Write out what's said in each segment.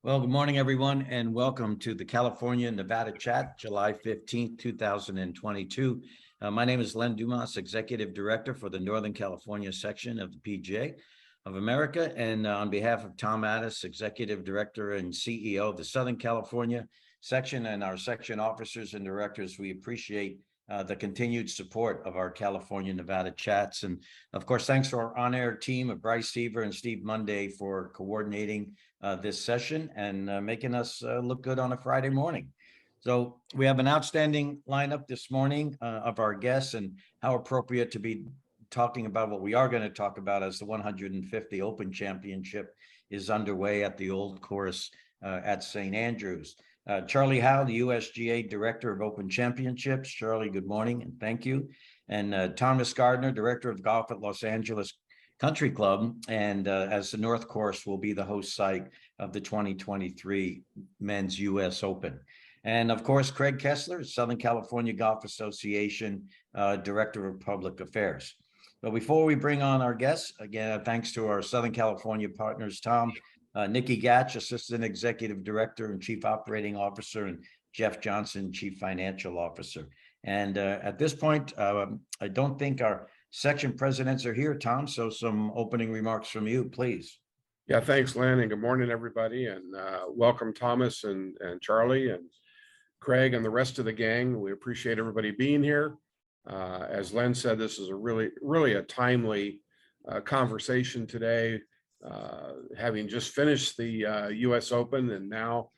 Well, good morning, everyone, and welcome to the California-Nevada Chat, July 15th, 2022. My name is Len Dumas, Executive Director for the Northern California section of the PGA of America. And on behalf of Tom Addis, Executive Director and CEO of the Southern California section, and our section officers and directors, we appreciate the continued support of our California-Nevada Chats. And of course, thanks to our on-air team of Bryce Seaver and Steve Monday for coordinating this session and making us look good on a Friday morning. So we have an outstanding lineup this morning of our guests, and how appropriate to be talking about what we are going to talk about as the 150 Open Championship is underway at the Old Course at St. Andrews. Charlie Howe, the USGA Director of Open Championships. Charlie, good morning and thank you. And Thomas Gardner, Director of Golf at Los Angeles Country Club, and as the North Course will be the host site of the 2023 Men's US Open. And of course, Craig Kessler, Southern California Golf Association Director of Public Affairs. But before we bring on our guests, again, thanks to our Southern California partners, Tom, Nikki Gatch, Assistant Executive Director and Chief Operating Officer, and Jeff Johnson, Chief Financial Officer. And at this point, I don't think our section presidents are here, Tom, so some opening remarks from you, please. Yeah, thanks, Len, and good morning, everybody, and welcome, Thomas and Charlie and Craig and the rest of the gang. We appreciate everybody being here. As Len said, this is a really a timely conversation today, having just finished the US Open and now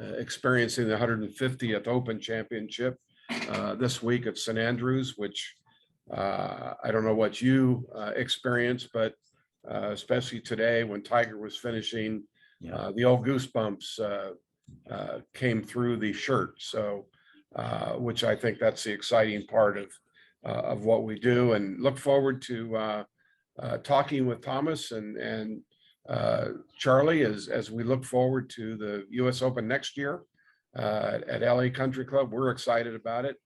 experiencing the 150th Open Championship this week at St. Andrews, which I don't know what you experienced, but especially today when Tiger was finishing, the old goosebumps came through the shirt. So, which I think that's the exciting part of what we do, and look forward to talking with Thomas and Charlie as we look forward to the US Open next year at LA Country Club. We're excited about it,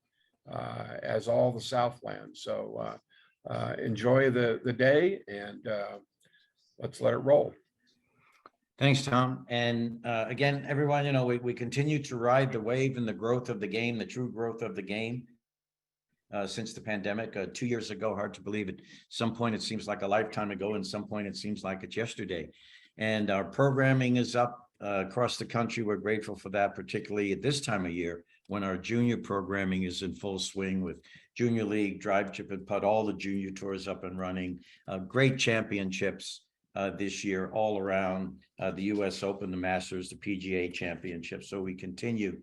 as all the Southland. So enjoy the day, and let's let it roll. Thanks, Tom. And again, everyone, you know, we continue to ride the wave and the growth of the game, the true growth of the game since the pandemic. 2 years ago, hard to believe, at some point it seems like a lifetime ago, and some point it seems like it's yesterday. And our programming is up across the country. We're grateful for that, particularly at this time of year when our junior programming is in full swing with Junior League, Drive, Chip and Putt, all the junior tours up and running. Great championships this year all around, the US Open, the Masters, the PGA Championship. So we continue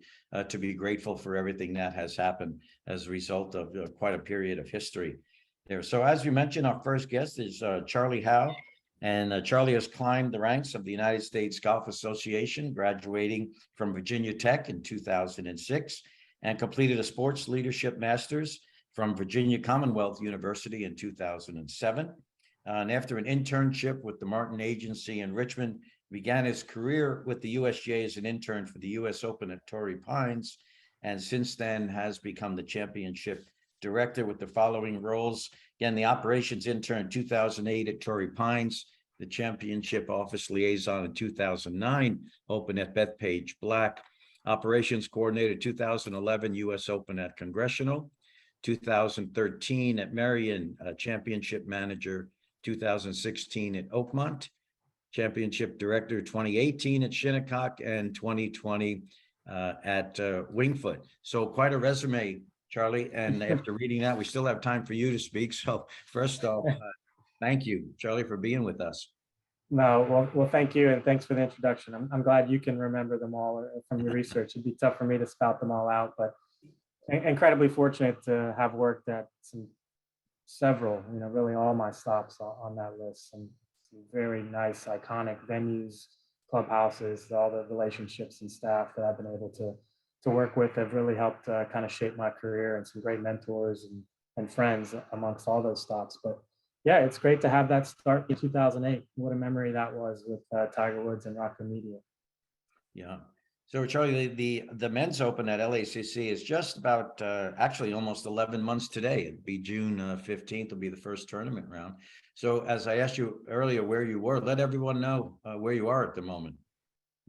to be grateful for everything that has happened as a result of quite a period of history there. So as you mentioned, our first guest is Charlie Howe. And Charlie has climbed the ranks of the United States Golf Association, graduating from Virginia Tech in 2006, and completed a Sports Leadership Master's from Virginia Commonwealth University in 2007. And after an internship with the Martin Agency in Richmond, began his career with the USGA as an intern for the US Open at Torrey Pines, and since then has become the championship director with the following roles. Again, the operations intern in 2008 at Torrey Pines, the championship office liaison in 2009, Open at Bethpage Black, operations coordinator 2011 US Open at Congressional, 2013 at Marion, championship manager 2016 at Oakmont, championship director 2018 at Shinnecock, and 2020 at Wingfoot. So quite a resume, Charlie. And after reading that, we still have time for you to speak. So first off, thank you, Charlie, for being with us. No, well, thank you, and thanks for the introduction. I'm glad you can remember them all from your research. It'd be tough for me to spout them all out, but incredibly fortunate to have worked at several, really all my stops on that list. Some very nice, iconic venues, clubhouses, all the relationships and staff that I've been able to work with have really helped kind of shape my career, and some great mentors and friends amongst all those stops. But yeah, it's great to have that start in 2008. What a memory that was with Tiger Woods and Rocker Media. Yeah. So Charlie, the men's open at LACC is just about actually almost 11 months today. It'll be June 15th will be the first tournament round. So as I asked you earlier where you were, let everyone know where you are at the moment.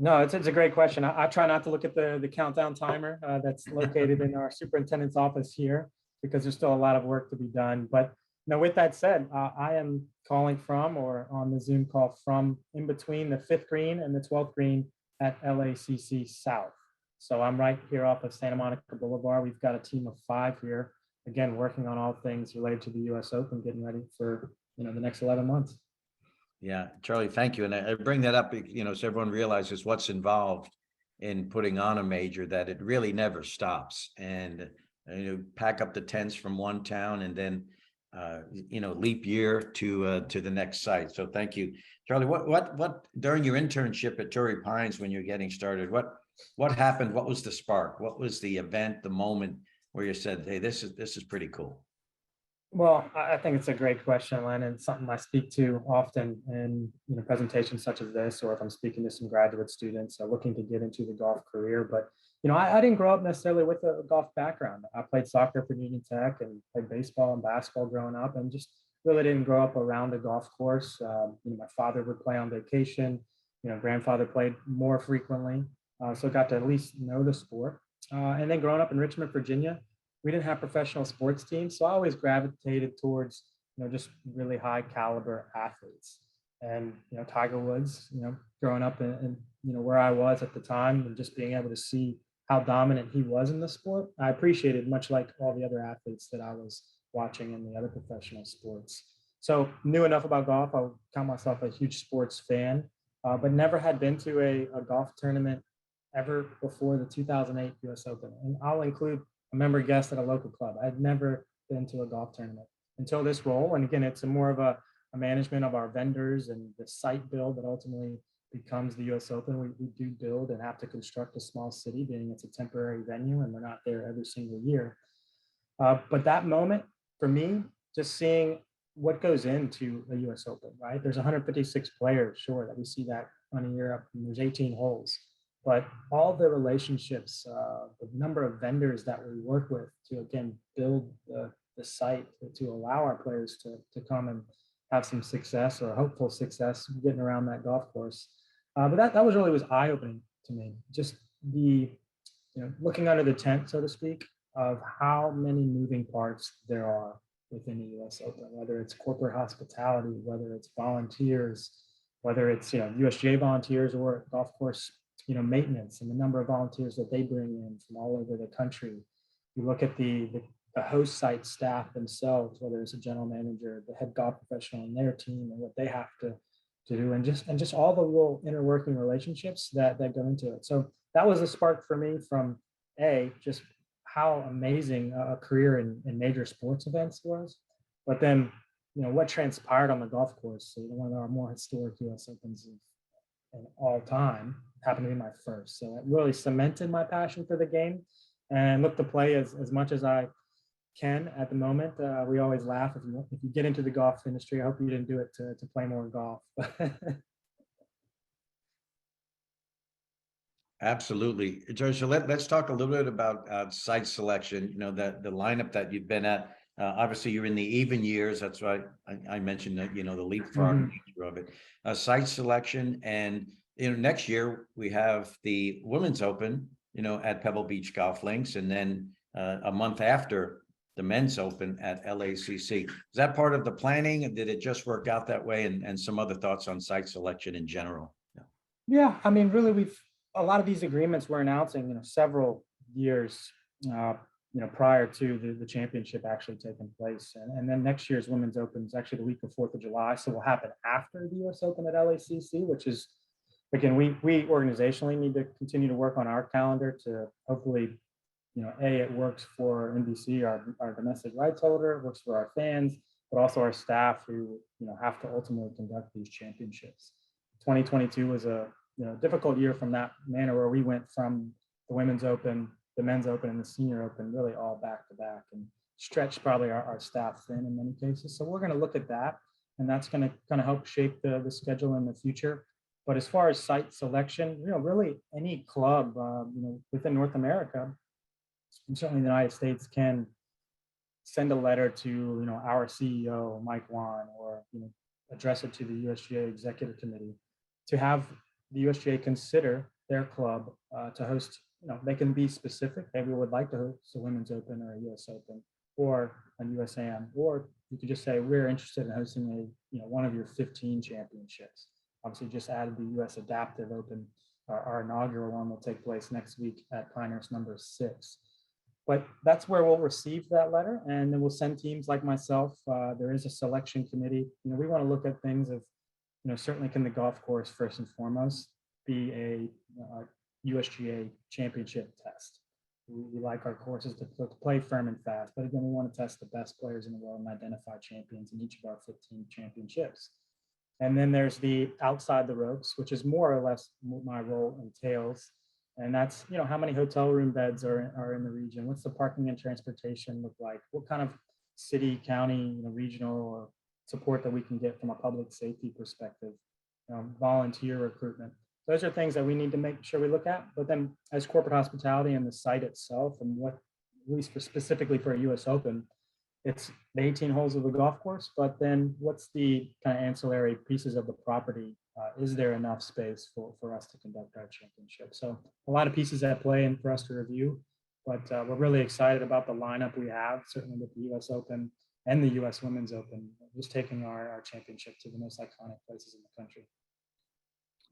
No, it's a great question. I try not to look at the countdown timer that's located in our superintendent's office here because there's still a lot of work to be done. But with that said, I am calling from or on the Zoom call from in between the 5th green and the 12th green at LACC South. So I'm right here off of Santa Monica Boulevard. We've got a team of 5 here, again, working on all things related to the US Open, getting ready for the next 11 months. Yeah, Charlie, thank you. And I bring that up, so everyone realizes what's involved in putting on a major, that it really never stops. And, pack up the tents from one town and then, leap year to the next site. So thank you, Charlie. What during your internship at Torrey Pines, when you're getting started, what happened? What was the spark? What was the event, the moment where you said, hey, this is pretty cool? Well, I think it's a great question, Len, and something I speak to often in presentations such as this, or if I'm speaking to some graduate students looking to get into the golf career. But I didn't grow up necessarily with a golf background. I played soccer for Union Tech and played baseball and basketball growing up, and just really didn't grow up around a golf course. My father would play on vacation. Grandfather played more frequently, so got to at least know the sport. And then growing up in Richmond, Virginia, we didn't have professional sports teams, so I always gravitated towards just really high caliber athletes. And Tiger Woods, growing up in where I was at the time, and just being able to see how dominant he was in the sport, I appreciated, much like all the other athletes that I was watching in the other professional sports. So knew enough about golf. I would count myself a huge sports fan, but never had been to a golf tournament ever before the 2008 US Open. And I'll include a member guest at a local club. I'd never been to a golf tournament until this role. And again, it's more of a management of our vendors and the site build that ultimately becomes the US Open. We do build and have to construct a small city, being it's a temporary venue and we're not there every single year. But that moment for me, just seeing what goes into a US Open, right? There's 156 players, sure, that we see that on a year up, and there's 18 holes. But all the relationships, the number of vendors that we work with to, again, build the site to allow our players to come and have some success or hopeful success getting around that golf course. But that was eye-opening to me. Just the, looking under the tent, so to speak, of how many moving parts there are within the US Open, whether it's corporate hospitality, whether it's volunteers, whether it's, USGA volunteers or golf course maintenance, and the number of volunteers that they bring in from all over the country. You look at the host site staff themselves, whether it's a general manager, the head golf professional on their team, and what they have to do, and just all the little interworking relationships that go into it. So that was a spark for me from just how amazing a career in major sports events was, but then what transpired on the golf course. So one of our more historic US Opens in all time happened to be my first. So it really cemented my passion for the game, and look to play as much as I can at the moment. We always laugh if you get into the golf industry. I hope you didn't do it to play more golf. Absolutely. George, so let's talk a little bit about site selection, the lineup that you've been at. Obviously, you're in the even years. That's why I mentioned that, the leapfrog nature of it. Site selection. And, next year we have the Women's Open, at Pebble Beach Golf Links. And then a month after, the Men's Open at LACC. Is that part of the planning? Did it just work out that way? And some other thoughts on site selection in general? Yeah, I mean, really, a lot of these agreements we're announcing, several years, prior to the championship actually taking place. And then next year's Women's Open is actually the week of 4th of July. So will happen after the US Open at LACC, which is, again, we organizationally need to continue to work on our calendar to hopefully, it works for NBC, our domestic rights holder, it works for our fans, but also our staff who, have to ultimately conduct these championships. 2022 was a difficult year from that manner, where we went from the Women's Open, the Men's Open, and the Senior Open really all back to back, and stretched probably our staff thin in many cases. So we're going to look at that, and that's going to kind of help shape the schedule in the future. But as far as site selection, really any club, within North America, and certainly the United States, can send a letter to, our CEO, Mike Wan, or, address it to the USGA Executive Committee to have the USGA consider their club to host, they can be specific. Maybe we would like to host a Women's Open or a US Open or a USAM, or you could just say we're interested in hosting one of your 15 championships. Obviously, just added the US Adaptive Open. Our inaugural one will take place next week at Pinehurst number 6. But that's where we'll receive that letter, and then we'll send teams like myself. There is a selection committee. We want to look at things of, certainly can the golf course first and foremost be a USGA championship test. We like our courses to play firm and fast, but again, we want to test the best players in the world and identify champions in each of our 15 championships. And then there's the outside the ropes, which is more or less what my role entails. And that's, how many hotel room beds are in the region? What's the parking and transportation look like? What kind of city, county, regional or support that we can get from a public safety perspective? Volunteer recruitment. Those are things that we need to make sure we look at. But then as corporate hospitality and the site itself, and what, at least specifically for a US Open, it's the 18 holes of the golf course, but then what's the kind of ancillary pieces of the property? Is there enough space for us to conduct our championship? So a lot of pieces at play and for us to review, but we're really excited about the lineup we have, certainly with the US Open and the US Women's Open, just taking our championship to the most iconic places in the country.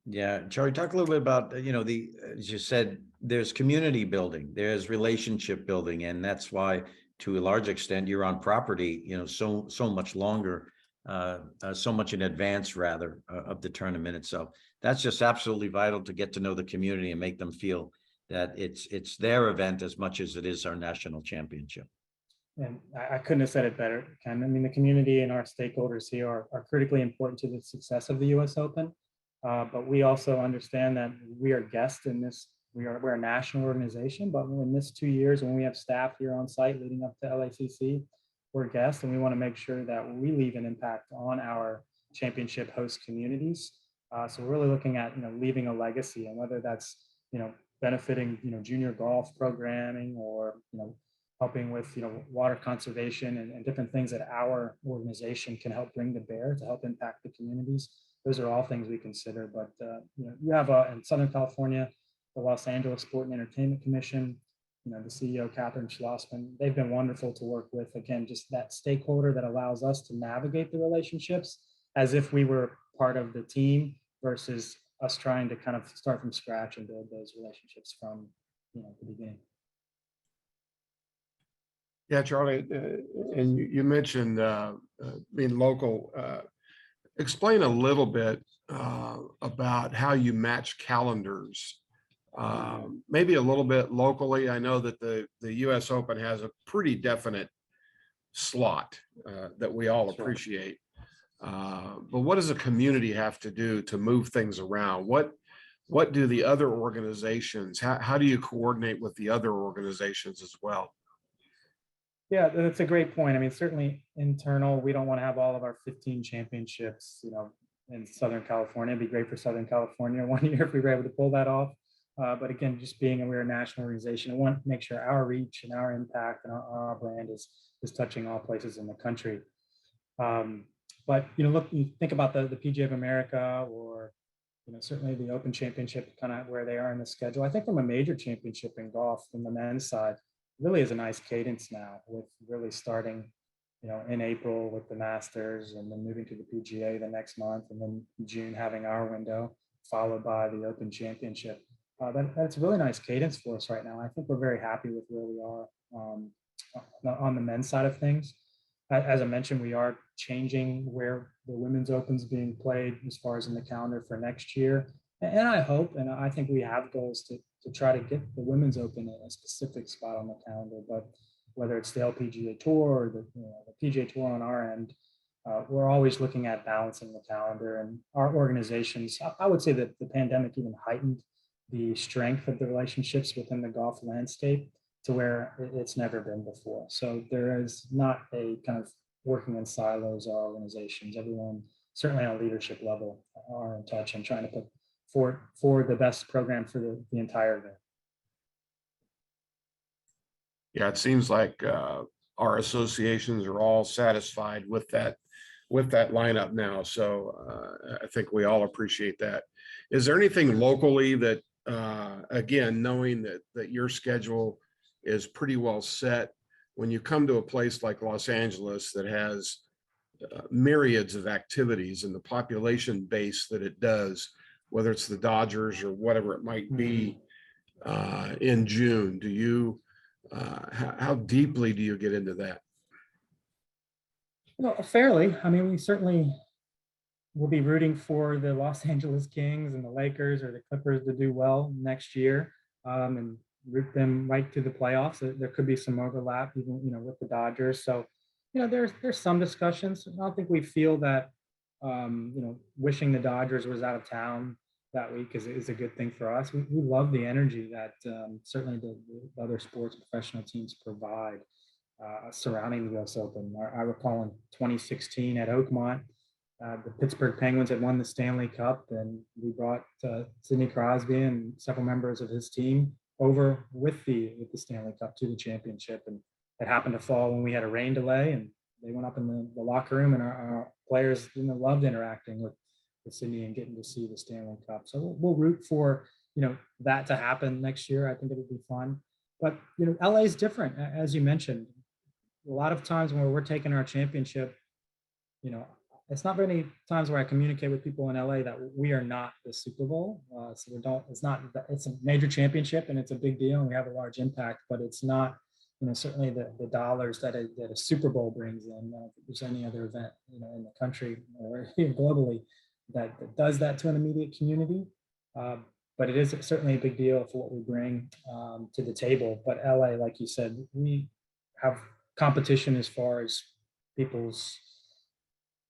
Yeah, Charlie, talk a little bit about, as you said, there's community building, there's relationship building, and that's why, to a large extent, you're on property, so much longer, so much in advance, rather, of the tournament itself. That's just absolutely vital to get to know the community and make them feel that it's their event as much as it is our national championship. And I couldn't have said it better, Ken. I mean, the community and our stakeholders here are critically important to the success of the US Open. But we also understand that we are guests in this. We're a national organization, but in this 2 years, when we have staff here on site leading up to LACC, we're guests, and we want to make sure that we leave an impact on our championship host communities. So we're really looking at leaving a legacy, and whether that's benefiting junior golf programming or helping with water conservation and different things that our organization can help bring to bear to help impact the communities. Those are all things we consider. But you have in Southern California, the Los Angeles Sport and Entertainment Commission, the CEO, Catherine Schlossman, they've been wonderful to work with. Again, just that stakeholder that allows us to navigate the relationships as if we were part of the team versus us trying to kind of start from scratch and build those relationships from the beginning. Yeah, Charlie, and you mentioned being local. Explain a little bit about how you match calendars, maybe a little bit locally. I know that the US Open has a pretty definite slot that we all appreciate. But what does a community have to do to move things around? What do the other organizations, how do you coordinate with the other organizations as well? Yeah, that's a great point. I mean, certainly internal, we don't want to have all of our 15 championships, in Southern California. It'd be great for Southern California one year if we were able to pull that off. But again, just being we're a national organization, I want to make sure our reach and our impact and our brand is touching all places in the country. But look, you think about the PGA of America or certainly the Open Championship, kind of where they are in the schedule. I think from a major championship in golf from the men's side, really is a nice cadence now, with really starting, in April with the Masters, and then moving to the PGA the next month, and then June having our window, followed by the Open Championship. That's a really nice cadence for us right now. I think we're very happy with where we are on the men's side of things. As I mentioned, we are changing where the Women's Open's being played as far as in the calendar for next year. And I hope, and I think we have goals to try to get the Women's Open in a specific spot on the calendar. But whether it's the LPGA Tour or the PGA Tour on our end, we're always looking at balancing the calendar. And our organizations, I would say that the pandemic even heightened the strength of the relationships within the golf landscape to where it's never been before. So there is not a kind of working in silos, our organizations. Everyone, certainly on a leadership level, are in touch and trying to put for the best program for the entire event. Yeah, it seems like our associations are all satisfied with that lineup now. So I think we all appreciate that. Is there anything locally that, again, knowing that your schedule is pretty well set, when you come to a place like Los Angeles that has myriads of activities and the population base that it does, whether it's the Dodgers or whatever it might be, in June, do you, how deeply do you get into that? Well, fairly. I mean, we certainly will be rooting for the Los Angeles Kings and the Lakers or the Clippers to do well next year, and root them right to the playoffs. There could be some overlap, even with the Dodgers. So, there's some discussions. I don't think we feel that wishing the Dodgers was out of town that week is a good thing for us. We love the energy that certainly the other sports professional teams provide surrounding the US Open. I recall in 2016 at Oakmont, the Pittsburgh Penguins had won the Stanley Cup, and we brought Sidney Crosby and several members of his team over with the Stanley Cup to the championship. And it happened to fall when we had a rain delay, and they went up in the locker room, and our players loved interacting with Sydney and getting to see the Stanley Cup. So we'll root for that to happen next year. I think it'll be fun. But LA is different, as you mentioned. A lot of times when we're taking our championship, it's not very many times where I communicate with people in LA that we are not the Super Bowl. So it's a major championship and it's a big deal and we have a large impact, but it's not, certainly the dollars that a Super Bowl brings in. If there's any other event, in the country or globally that does that to an immediate community. But it is certainly a big deal for what we bring to the table. But LA, like you said, we have competition as far as people's,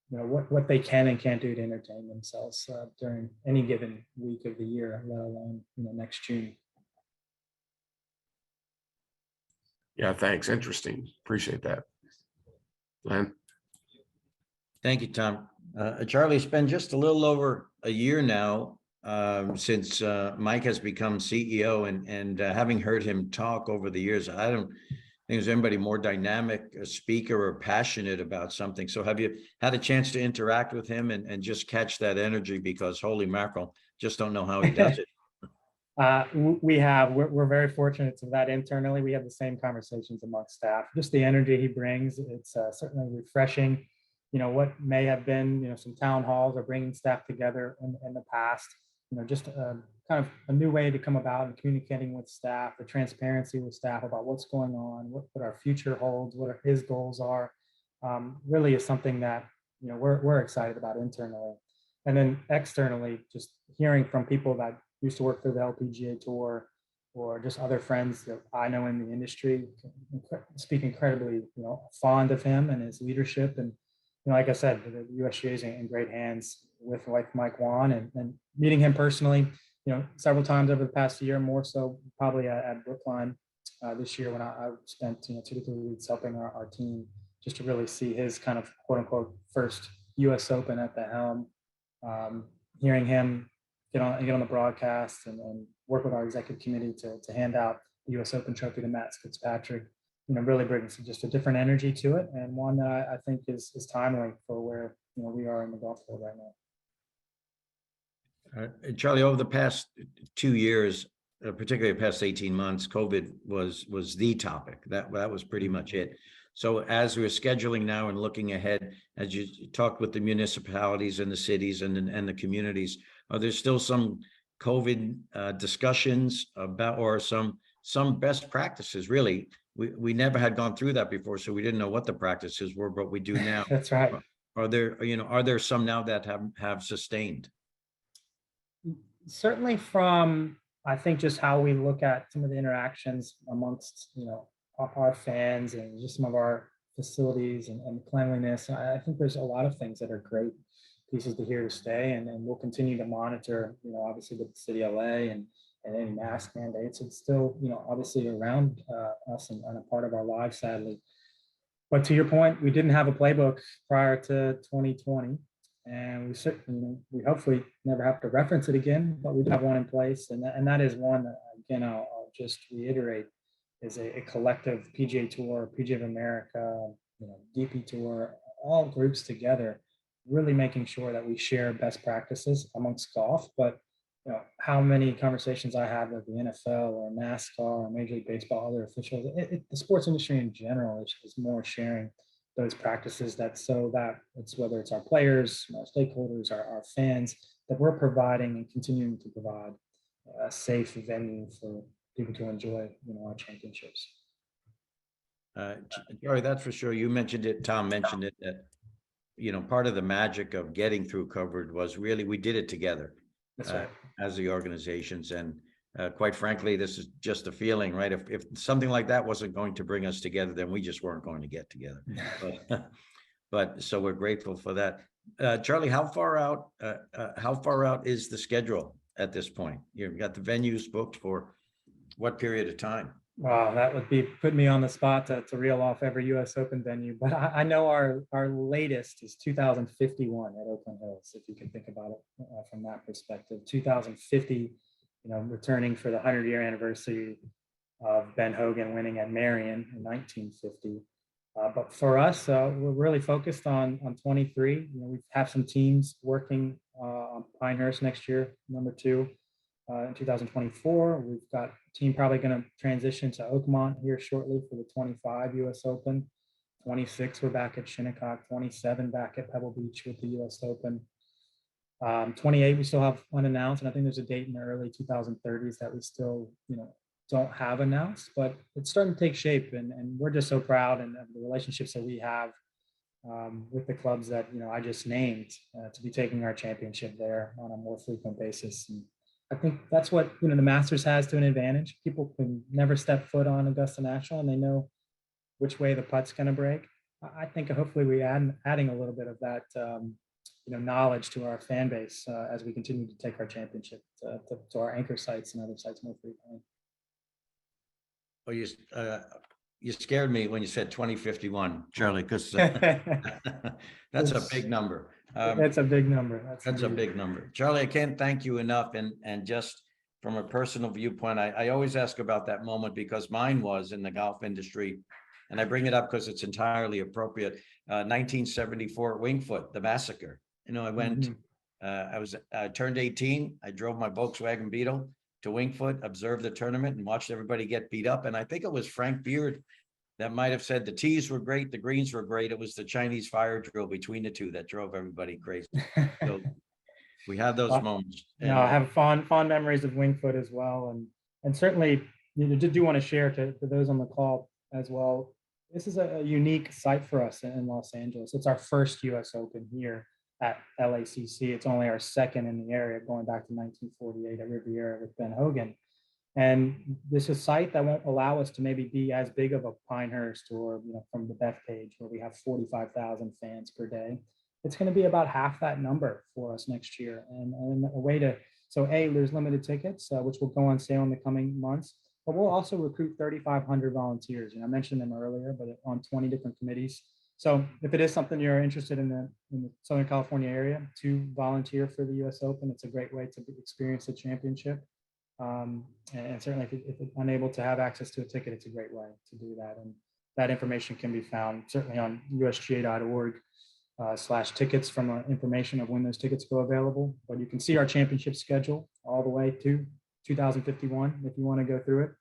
what they can and can't do to entertain themselves during any given week of the year, let alone, next June. Yeah, thanks. Interesting. Appreciate that. Len? Thank you, Tom. Charlie, it's been just a little over a year now since Mike has become CEO, and having heard him talk over the years, I don't think there's anybody more dynamic, a speaker, or passionate about something. So have you had a chance to interact with him and just catch that energy? Because holy mackerel, just don't know how he does it. We're very fortunate to that internally. We have the same conversations amongst staff, just the energy he brings. It's certainly refreshing. What may have been, some town halls or bringing staff together in the past, just kind of a new way to come about and communicating with staff, the transparency with staff about what's going on, what our future holds, what his goals are, really is something that, we're excited about internally. And then externally, just hearing from people that used to work for the LPGA Tour or just other friends that I know in the industry, speak incredibly, fond of him and his leadership. And, like I said, the USGA is in great hands with Mike Wan, and meeting him personally, several times over the past year, more so probably at Brookline this year when I spent 2 to 3 weeks helping our team, just to really see his kind of quote unquote first US Open at the helm. Hearing him get on the broadcast and work with our executive committee to hand out the US Open trophy to Matt Fitzpatrick, really brings just a different energy to it, and one that I think is timely for where we are in the golf world right now. Charlie, over the past 2 years, particularly the past 18 months, COVID was the topic. That was pretty much it. So as we're scheduling now and looking ahead, as you talked with the municipalities and the cities and the communities, are there still some COVID discussions about, or some best practices? Really, we never had gone through that before, so we didn't know what the practices were, but we do now. That's right. Are there some now that have sustained? Certainly from, I think, just how we look at some of the interactions amongst, our fans and just some of our facilities and cleanliness. I think there's a lot of things that are great pieces to here to stay, and we'll continue to monitor, obviously with the city of LA and any mask mandates. It's still, obviously around us and a part of our lives, sadly. But to your point, we didn't have a playbook prior to 2020. And we certainly, we hopefully never have to reference it again, but we do have one in place. And that is one that, again, I'll just reiterate, is a collective PGA Tour, PGA of America, DP Tour, all groups together, really making sure that we share best practices amongst golf, but how many conversations I have with the NFL or NASCAR or Major League Baseball, other officials, the sports industry in general is more sharing those practices that it's whether it's our players, our stakeholders, our fans, that we're providing and continuing to provide a safe venue for people to enjoy, our championships. Joey, that's for sure. You mentioned it, Tom mentioned it, that, part of the magic of getting through COVID was really, we did it together. That's right. As the organizations. And quite frankly, this is just a feeling, right? If something like that wasn't going to bring us together, then we just weren't going to get together. But so we're grateful for that. Charlie, how far out is the schedule at this point? You've got the venues booked for what period of time? Wow, that would be putting me on the spot to reel off every US Open venue. But I know our latest is 2051 at Oakland Hills, if you can think about it from that perspective. 2050, returning for the 100-year anniversary of Ben Hogan winning at Marion in 1950. But for us, we're really focused on 23. We have some teams working on Pinehurst next year, number 2. In 2024, we've got a team probably going to transition to Oakmont here shortly for the 25 US Open. 26, we're back at Shinnecock. 27, back at Pebble Beach with the US Open. 28, we still have unannounced, and I think there's a date in the early 2030s that we still, don't have announced, but it's starting to take shape, and we're just so proud and the relationships that we have with the clubs that I just named to be taking our championship there on a more frequent basis. And I think that's what the Masters has to an advantage. People can never step foot on Augusta National, and they know which way the putt's going to break. I think hopefully we adding a little bit of that knowledge to our fan base as we continue to take our championship to our anchor sites and other sites more frequently. Well, you scared me when you said 2051, Charlie, because that's a big number. That's a big number. That's a big number. Charlie, I can't thank you enough. And just from a personal viewpoint, I always ask about that moment because mine was in the golf industry. And I bring it up because it's entirely appropriate. 1974 at Winged Foot, the massacre. I went, I turned 18. I drove my Volkswagen Beetle to Winged Foot, observed the tournament and watched everybody get beat up. And I think it was Frank Beard that might have said the tees were great, the greens were great. It was the Chinese fire drill between the two that drove everybody crazy. So we had those moments. And, I have fond memories of Winged Foot as well, and certainly do want to share to those on the call as well. This is a unique site for us in Los Angeles. It's our first U.S. Open here at LACC. It's only our second in the area, going back to 1948 at Riviera with Ben Hogan. And this is a site that won't allow us to maybe be as big of a Pinehurst or, from the Bethpage where we have 45,000 fans per day. It's going to be about half that number for us next year. And a way there's limited tickets, which will go on sale in the coming months, but we'll also recruit 3,500 volunteers. I mentioned them earlier, but on 20 different committees. So if it is something you're interested in the Southern California area to volunteer for the US Open, it's a great way to experience the championship. And certainly if you're unable to have access to a ticket, it's a great way to do that. And that information can be found certainly on usga.org/tickets from information of when those tickets go available. But you can see our championship schedule all the way to 2051 if you want to go through it.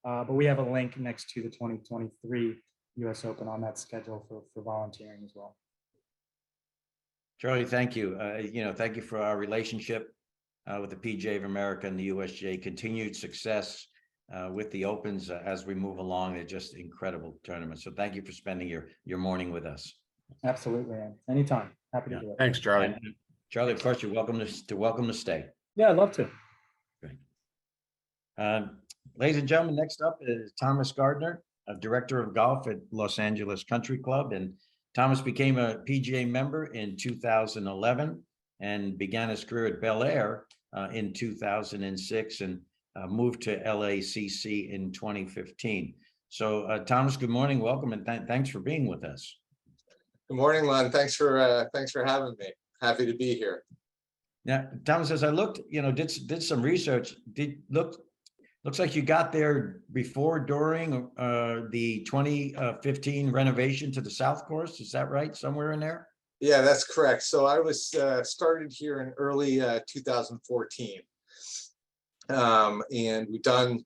But we have a link next to the 2023 US Open on that schedule for volunteering as well. Charlie, thank you. Thank you for our relationship with the PGA of America and the USGA. Continued success with the Opens as we move along. They're just incredible tournaments. So thank you for spending your morning with us. Absolutely, anytime. Happy to do it. Thanks, Charlie. And Charlie, of course, you're welcome to stay. Yeah, I'd love to. Great. Ladies and gentlemen, next up is Thomas Gardner, Director of Golf at Los Angeles Country Club. And Thomas became a PGA member in 2011 and began his career at Bel Air in 2006 and moved to LACC in 2015. So Thomas, good morning, welcome, and thanks for being with us. Good morning, Len. Thanks for having me. Happy to be here. Now, Thomas, as I looked, did some research, looks like you got there before, during the 2015 renovation to the South Course. Is that right? Somewhere in there? Yeah, that's correct. So I was started here in early 2014. And we've done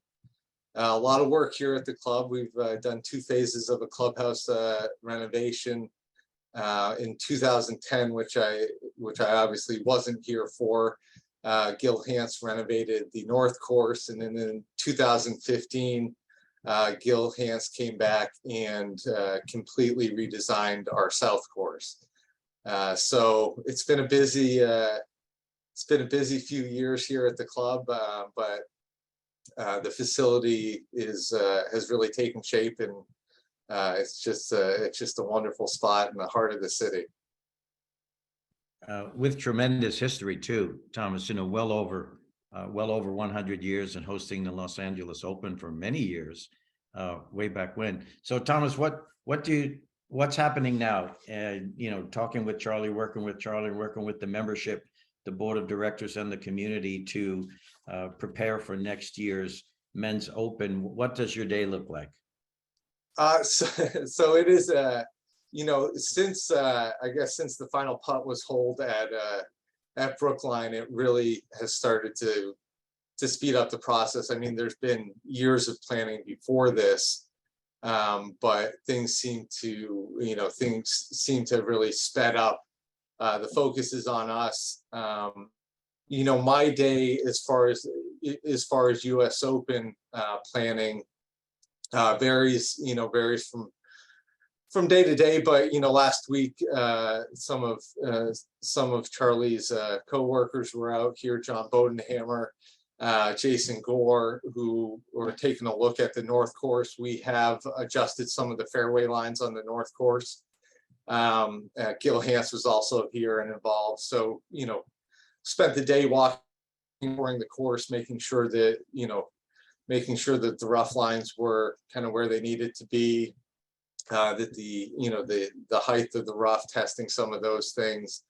a lot of work here at the club. We've done 2 phases of a clubhouse renovation in 2010, which I obviously wasn't here for. Gil Hance renovated the North Course, and then in 2015, Gil Hance came back and completely redesigned our South Course. So it's been a busy few years here at the club, but the facility has really taken shape, and it's just a wonderful spot in the heart of the city. With tremendous history too, Thomas, well over 100 years and hosting the Los Angeles Open for many years, way back when. So Thomas, what's happening now? Talking with Charlie, working with the membership, the board of directors and the community to prepare for next year's Men's Open. What does your day look like? So it is since since the final putt was holed at Brookline, it really has started to speed up the process. I mean, there's been years of planning before this, but things seem to have really sped up. The focus is on us. My day as far as US Open planning varies from day to day, but last week some of Charlie's co-workers were out here, John Bodenhammer, Jason Gore, who were taking a look at the North Course. We have adjusted some of the fairway lines on the North Course. Gil Hance was also here and involved. So, spent the day walking the course, making sure that the rough lines were kind of where they needed to be, that the height of the rough, testing some of those things.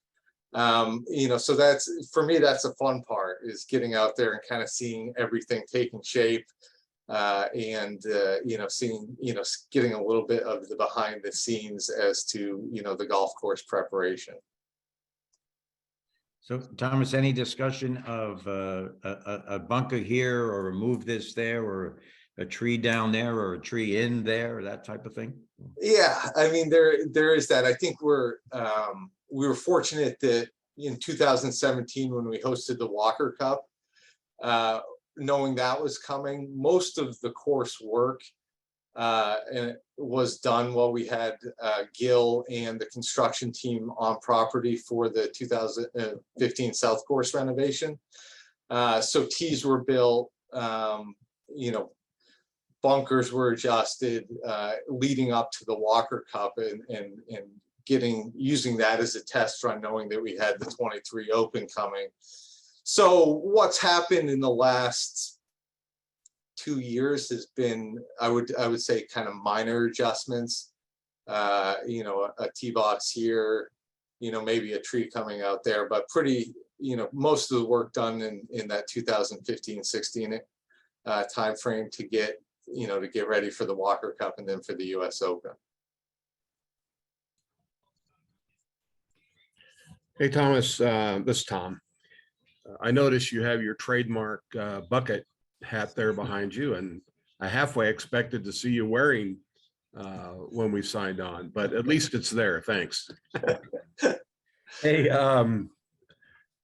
So that's, for me, that's the fun part, is getting out there and kind of seeing everything taking shape, and getting a little bit of the behind the scenes as to the golf course preparation. So Thomas, any discussion of a bunker here, or a move this there, or a tree down there, or a tree in there, or that type of thing? Yeah, I mean, there is that. I think we were fortunate that in 2017, when we hosted the Walker Cup, knowing that was coming, most of the course work was done while we had Gil and the construction team on property for the 2015 South Course renovation. So tees were built, bunkers were adjusted leading up to the Walker Cup, and using that as a test run, knowing that we had the 23 Open coming. So what's happened in the last 2 years has been, I would say, kind of minor adjustments. A tee box here, maybe a tree coming out there, but pretty, most of the work done in that 2015-16 time frame to get ready for the Walker Cup and then for the US Open. Hey, Thomas, this is Tom. I noticed you have your trademark bucket hat there behind you, and I halfway expected to see you wearing when we signed on, but at least it's there. Thanks. Hey,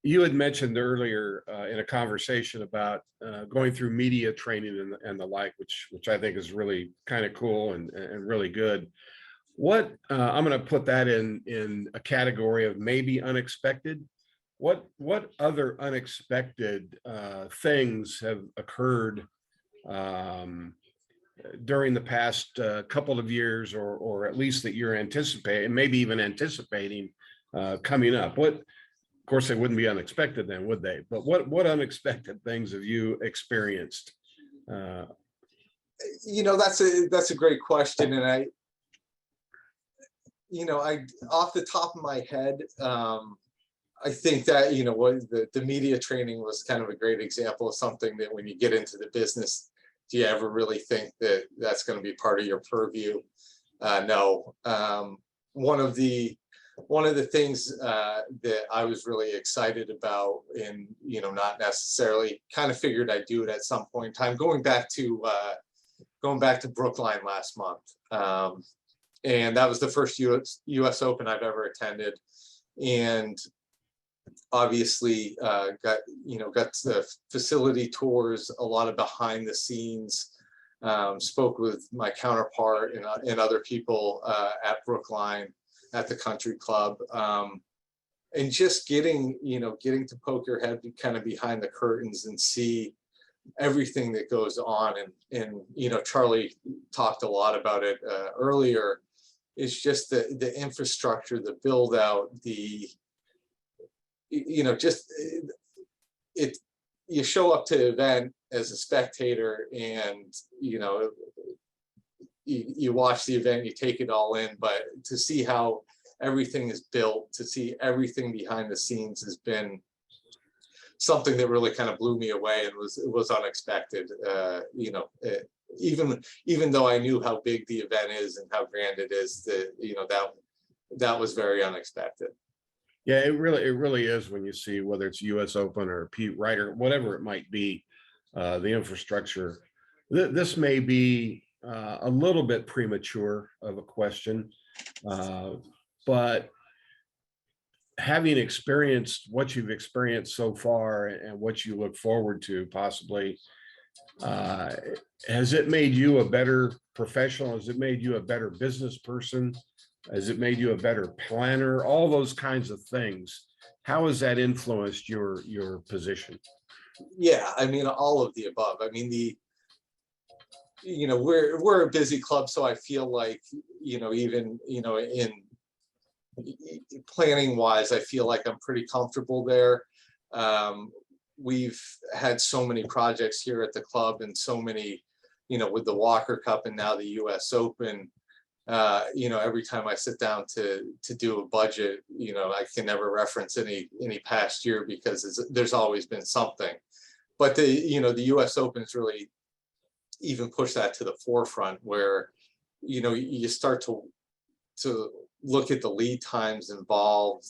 you had mentioned earlier in a conversation about going through media training and the like, which I think is really kind of cool and really good. What I'm going to put that in a category of maybe unexpected. What other unexpected things have occurred during the past couple of years, or at least that you're anticipating, maybe even anticipating coming up? Of course, they wouldn't be unexpected then, would they? But what unexpected things have you experienced? That's a great question, and I off the top of my head, I think that the media training was kind of a great example of something that when you get into the business, do you ever really think that that's going to be part of your purview? No. One of the one of the things that I was really excited about, and not necessarily, kind of figured I'd do it at some point in time, going back to Brookline last month, and that was the first U.S. Open I've ever attended, and obviously got the facility tours, a lot of behind the scenes. Spoke with my counterpart and other people at Brookline, at the country club, and just getting to poke your head kind of behind the curtains and see everything that goes on. And Charlie talked a lot about it earlier. It's just the infrastructure, the build out, you show up to an event as a spectator, and you watch the event, you take it all in, but to see how everything is built, to see everything behind the scenes, has been something that really kind of blew me away, and was unexpected. Even though I knew how big the event is and how grand it is, that was very unexpected. Yeah, it really is, when you see whether it's US Open or Pete Wright or whatever it might be, the infrastructure. This may be a little bit premature of a question, but having experienced what you've experienced so far and what you look forward to possibly, has it made you a better professional? Has it made you a better business person? Has it made you a better planner? All those kinds of things. How has that influenced your position? Yeah, I mean, all of the above. I mean, we're a busy club, so I feel like, even, in planning wise, I feel like I'm pretty comfortable there. We've had so many projects here at the club, and so many, with the Walker Cup and now the US Open. Every time I sit down to do a budget, I can never reference any past year, because there's always been something. But the US Open's really even pushed that to the forefront, where you start to look at the lead times involved,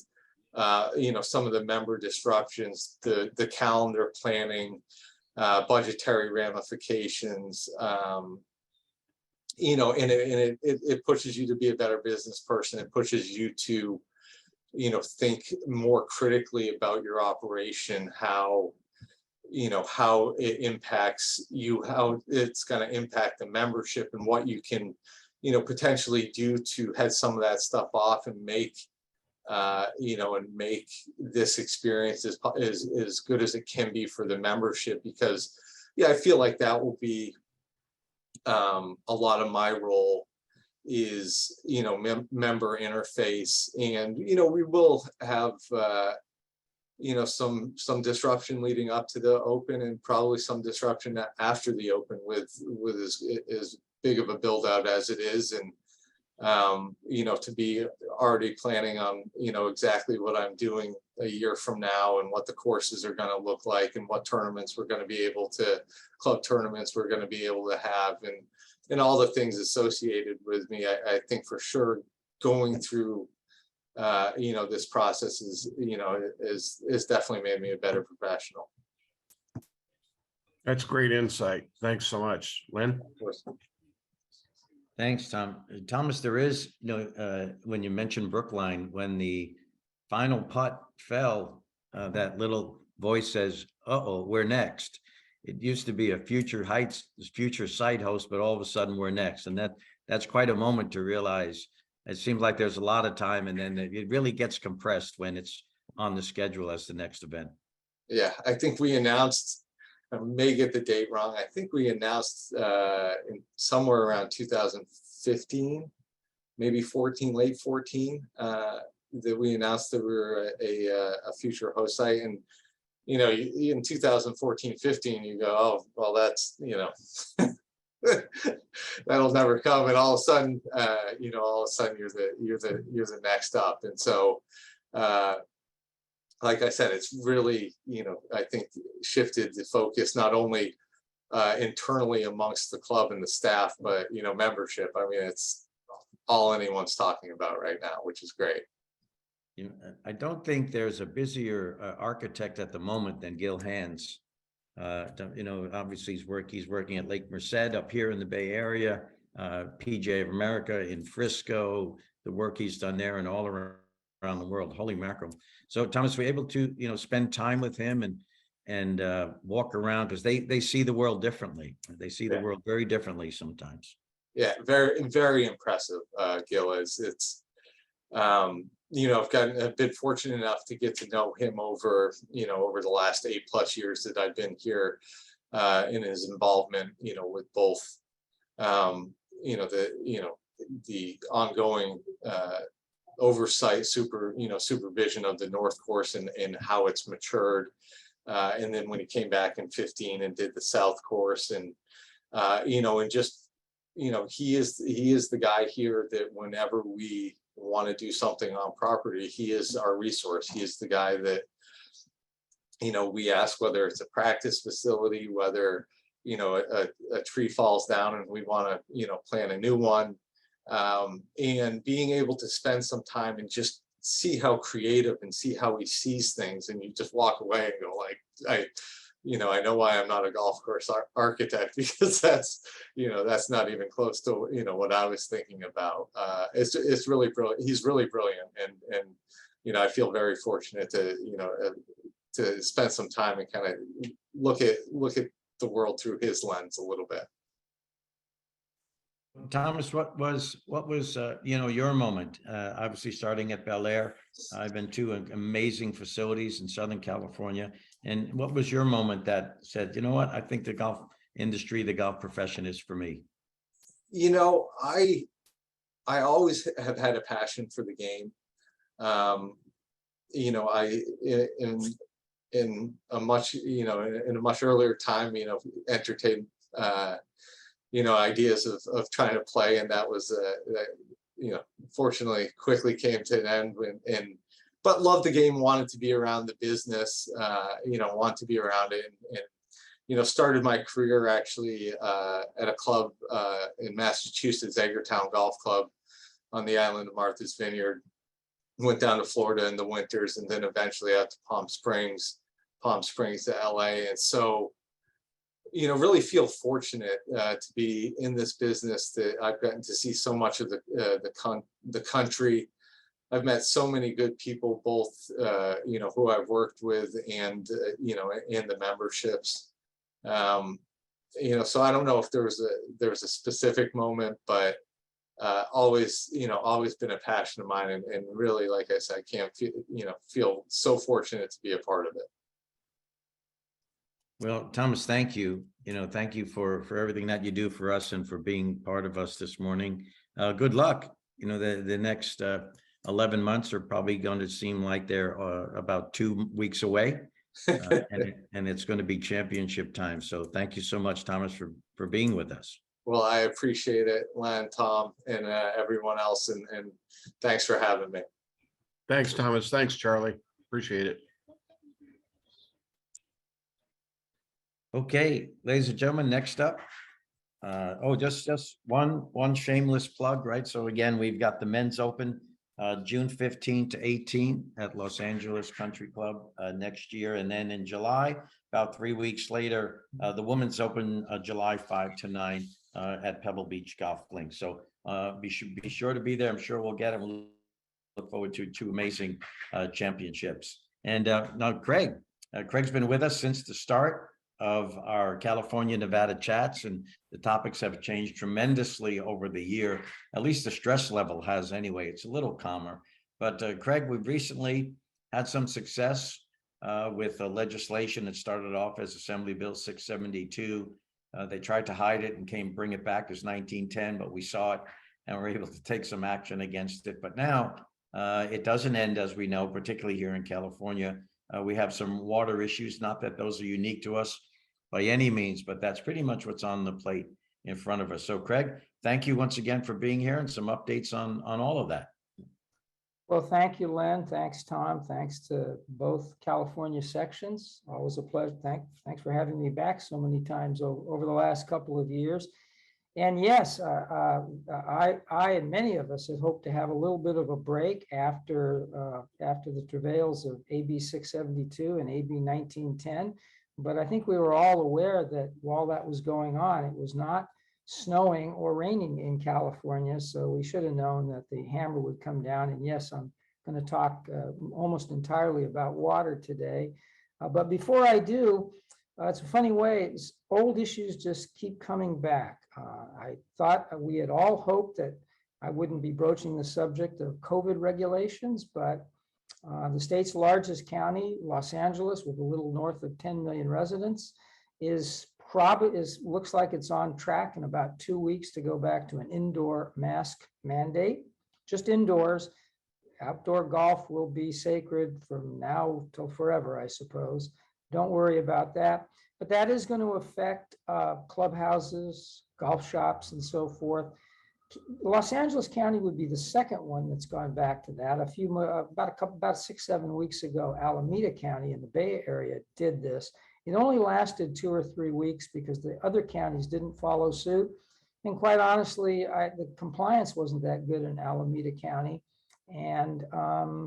some of the member disruptions, the calendar planning, budgetary ramifications, and it pushes you to be a better business person. It pushes you to, think more critically about your operation, how it impacts you, how it's going to impact the membership, and what you can, potentially do to head some of that stuff off, and make, and make this experience as good as it can be for the membership. Because, yeah, I feel like that will be a lot of my role, is member interface, and we will have some disruption leading up to the Open, and probably some disruption after the Open, with as big of a build out as it is, and to be already planning on exactly what I'm doing a year from now, and what the courses are going to look like, and what tournaments we're going to be able to, club tournaments we're going to be able to have, and all the things associated with me. I think for sure going through this process is definitely made me a better professional. That's great insight. Thanks so much, Lynn. Of course. Thanks, Tom. Thomas, there is, when you mentioned Brookline, when the final putt fell, that little voice says, "Uh-oh, we're next." It used to be a future heights, future site host, but all of a sudden we're next. And that's quite a moment to realize. It seems like there's a lot of time, and then it really gets compressed when it's on the schedule as the next event. Yeah, I think we announced, I may get the date wrong, I think we announced in somewhere around 2015, maybe 14, late 14, that we announced that we were a future host site. And in 2014, 15, you go, oh, well, that's, that'll never come. And all of a sudden, you're the next up. And so, like I said, it's really, I think shifted the focus, not only internally amongst the club and the staff, but, membership. I mean, it's all anyone's talking about right now, which is great. I don't think there's a busier architect at the moment than Gil Hands. Obviously he's working at Lake Merced up here in the Bay Area, PGA of America in Frisco, the work he's done there and all around the world. Holy mackerel. So Thomas, we're able to, spend time with him and walk around because they see the world differently. They see the world very differently sometimes. Yeah, very, very impressive, Gil is. I've been fortunate enough to get to know him over the last 8+ years that I've been here, in his involvement, with both, the ongoing oversight, supervision of the North Course and how it's matured. And then when he came back in 2015 and did the South Course and he is the guy here that whenever we want to do something on property, he is our resource. He is the guy that, we ask, whether it's a practice facility, whether, a tree falls down and we want to, plant a new one. And being able to spend some time and just see how creative and see how he sees things. And you just walk away and go like, I know why I'm not a golf course architect, because that's not even close to, what I was thinking about. It's really brilliant. He's really brilliant. And I feel very fortunate to spend some time and kind of look at the world through his lens a little bit. Thomas, what was your moment? Obviously starting at Bel Air. I've been to amazing facilities in Southern California. And what was your moment that said, you know what, I think the golf industry, the golf profession is for me? I always have had a passion for the game. In a much earlier time, entertained ideas of trying to play, and that was fortunately quickly came to an end but loved the game, wanted to be around the business, want to be around it, and started my career actually at a club in Massachusetts, Edgartown Golf Club on the island of Martha's Vineyard. Went down to Florida in the winters and then eventually out to Palm Springs to LA. And so really feel fortunate to be in this business, that I've gotten to see so much of the country. I've met so many good people, both who I've worked with and and the memberships. So I don't know if there was a specific moment, but always been a passion of mine, and really, like I said, I can't feel so fortunate to be a part of it. Well, Thomas, thank you. Thank you for everything that you do for us and for being part of us this morning. Good luck. The next 11 months are probably going to seem like they're about 2 weeks away, and it's going to be championship time. So thank you so much, Thomas, for being with us. Well, I appreciate it, Len, Tom, and everyone else, and thanks for having me. Thanks, Thomas. Thanks, Charlie. Appreciate it. Okay, ladies and gentlemen, next up. Just one shameless plug, right? So again, we've got the Men's Open June 15 to 18 at Los Angeles Country Club next year. And then in July, about 3 weeks later, the Women's Open July 5 to 9 at Pebble Beach Golf Link. So be sure to be there. I'm sure we'll get them. We'll look forward to 2 amazing championships. And now Craig's been with us since the start of our California, Nevada chats, and the topics have changed tremendously over the year. At least the stress level has anyway. It's a little calmer. But Craig, we've recently had some success with legislation that started off as Assembly Bill 672. They tried to hide it and bring it back as 1910, but we saw it and were able to take some action against it. But now it doesn't end, as we know, particularly here in California. We have some water issues, not that those are unique to us by any means, but that's pretty much what's on the plate in front of us. So Craig, thank you once again for being here and some updates on all of that. Well, thank you, Len. Thanks, Tom. Thanks to both California sections. Always a pleasure. Thanks for having me back so many times over the last couple of years. And yes, I and many of us had hoped to have a little bit of a break after the travails of AB 672 and AB 1910. But I think we were all aware that while that was going on, it was not snowing or raining in California. So we should have known that the hammer would come down. And yes, I'm going to talk almost entirely about water today. But before I do, it's a funny way, old issues just keep coming back. I thought we had all hoped that I wouldn't be broaching the subject of COVID regulations, but the state's largest county, Los Angeles, with a little north of 10 million residents, looks like it's on track in about 2 weeks to go back to an indoor mask mandate, just indoors. Outdoor golf will be sacred from now till forever, I suppose. Don't worry about that. But that is going to affect clubhouses, golf shops, and so forth. Los Angeles County would be the second one that's gone back to that. About 6-7 weeks ago, Alameda County in the Bay Area did this. It only lasted 2 or 3 weeks because the other counties didn't follow suit. And quite honestly, the compliance wasn't that good in Alameda County. And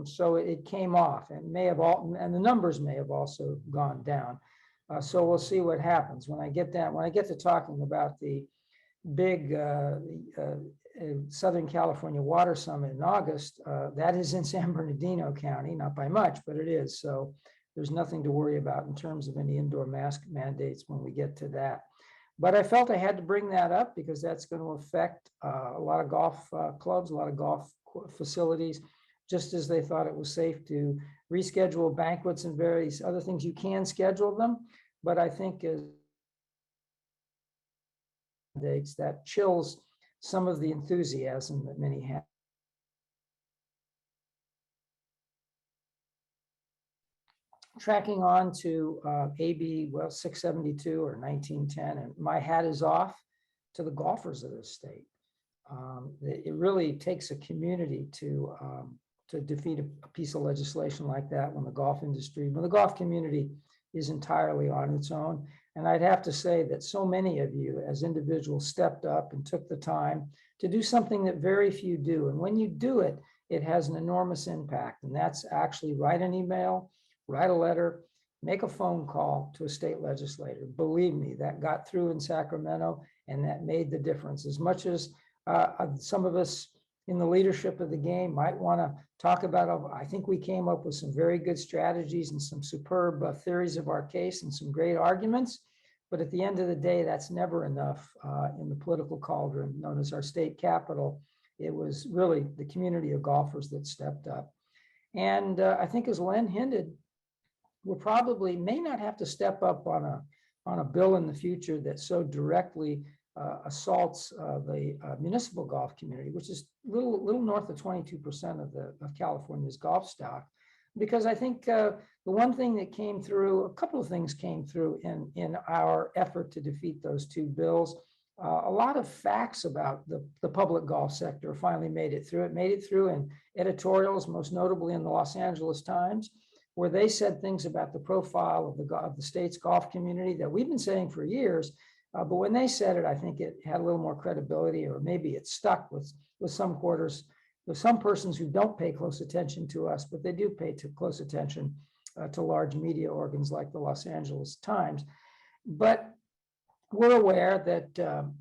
so it came off, and and the numbers may have also gone down. So we'll see what happens when I get to talking about the big Southern California Water Summit in August. That is in San Bernardino County, not by much, but it is. So there's nothing to worry about in terms of any indoor mask mandates when we get to that. But I felt I had to bring that up because that's going to affect a lot of golf clubs, a lot of golf facilities, just as they thought it was safe to reschedule banquets and various other things. You can schedule them, but I think that chills some of the enthusiasm that many have. Tracking on to AB 672 or 1910, and my hat is off to the golfers of this state. It really takes a community to defeat a piece of legislation like that when the golf community is entirely on its own. And I'd have to say that so many of you as individuals stepped up and took the time to do something that very few do. And when you do it, it has an enormous impact. And that's actually write an email, write a letter, make a phone call to a state legislator. Believe me, that got through in Sacramento, and that made the difference. As much as some of us in the leadership of the game might want to talk about, I think we came up with some very good strategies and some superb theories of our case and some great arguments. But at the end of the day, that's never enough in the political cauldron known as our state capitol. It was really the community of golfers that stepped up. And I think, as Len hinted, we probably may not have to step up on a bill in the future that so directly assaults the municipal golf community, which is little north of 22% of California's golf stock. Because I think the one thing that came through, a couple of things came through in our effort to defeat those two bills. A lot of facts about the public golf sector finally made it through. It made it through in editorials, most notably in the Los Angeles Times, where they said things about the profile of the state's golf community that we've been saying for years. But when they said it, I think it had a little more credibility, or maybe it stuck with some quarters, with some persons who don't pay close attention to us, but they do pay close attention to large media organs like the Los Angeles Times. But we're aware that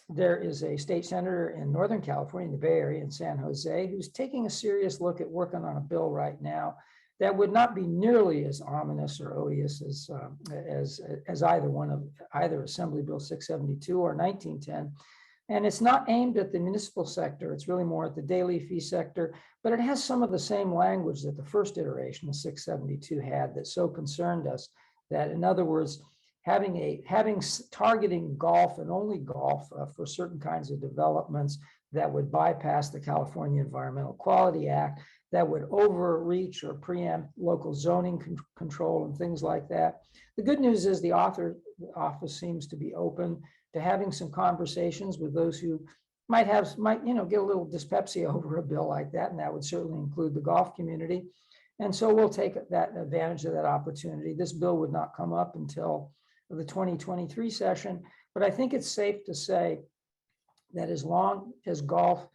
there is a state senator in Northern California, in the Bay Area, in San Jose, who's taking a serious look at working on a bill right now that would not be nearly as ominous or odious as either Assembly Bill 672 or 1910. And it's not aimed at the municipal sector. It's really more at the daily fee sector, but it has some of the same language that the first iteration of 672 had that so concerned us that, in other words, targeting golf and only golf for certain kinds of developments that would bypass the California Environmental Quality Act, that would overreach or preempt local zoning control and things like that. The good news is the office seems to be open to having some conversations with those who might get a little dyspepsia over a bill like that, and that would certainly include the golf community. And so we'll take that advantage of that opportunity. This bill would not come up until the 2023 session, but I think it's safe to say that as long as golf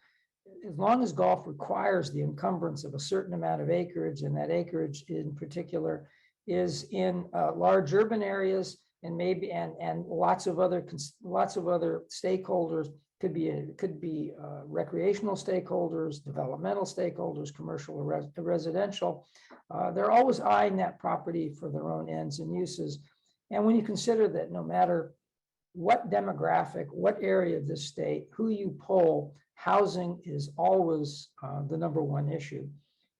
requires the encumbrance of a certain amount of acreage, and that acreage in particular is in large urban areas, and maybe and lots of other stakeholders, could be recreational stakeholders, developmental stakeholders, commercial or residential. They're always eyeing that property for their own ends and uses. And when you consider that no matter what demographic, what area of the state, who you poll, housing is always the number one issue.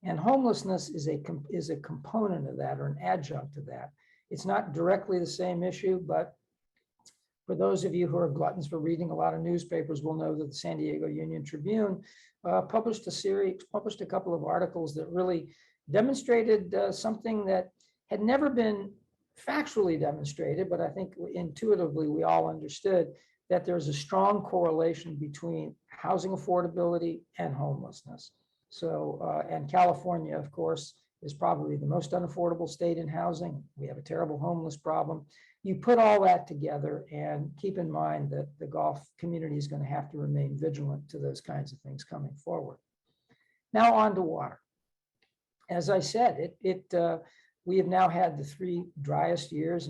And homelessness is a component of that, or an adjunct to that. It's not directly the same issue, but for those of you who are gluttons for reading a lot of newspapers will know that the San Diego Union Tribune published a couple of articles that really demonstrated something that had never been factually demonstrated, but I think intuitively we all understood that there's a strong correlation between housing affordability and homelessness. So, and California, of course, is probably the most unaffordable state in housing. We have a terrible homeless problem. You put all that together and keep in mind that the golf community is going to have to remain vigilant to those kinds of things coming forward. Now on to water. As I said, we have now had the 3 driest years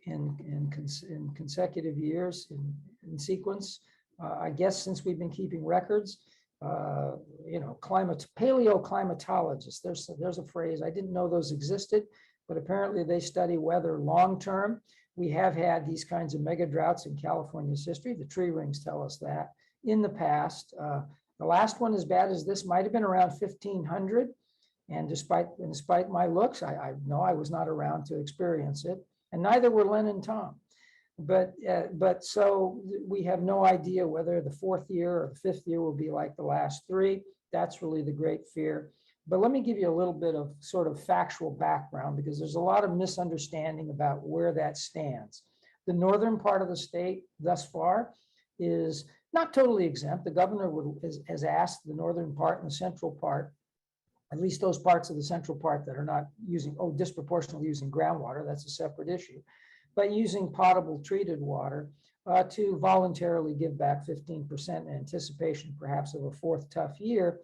in consecutive years in sequence. I guess since we've been keeping records. Paleoclimatologists, there's a phrase, I didn't know those existed, but apparently they study weather long-term. We have had these kinds of mega droughts in California's history. The tree rings tell us that in the past. The last one as bad as this might have been around 1500. And despite my looks, I know I was not around to experience it, and neither were Len and Tom. But so we have no idea whether the 4th year or the 5th year will be like the last 3. That's really the great fear. But let me give you a little bit of sort of factual background, because there's a lot of misunderstanding about where that stands. The northern part of the state thus far is not totally exempt. The governor has asked the northern part and the central part, at least those parts of the central part that are not disproportionately using groundwater, that's a separate issue, but using potable treated water to voluntarily give back 15% in anticipation perhaps of a 4th tough year.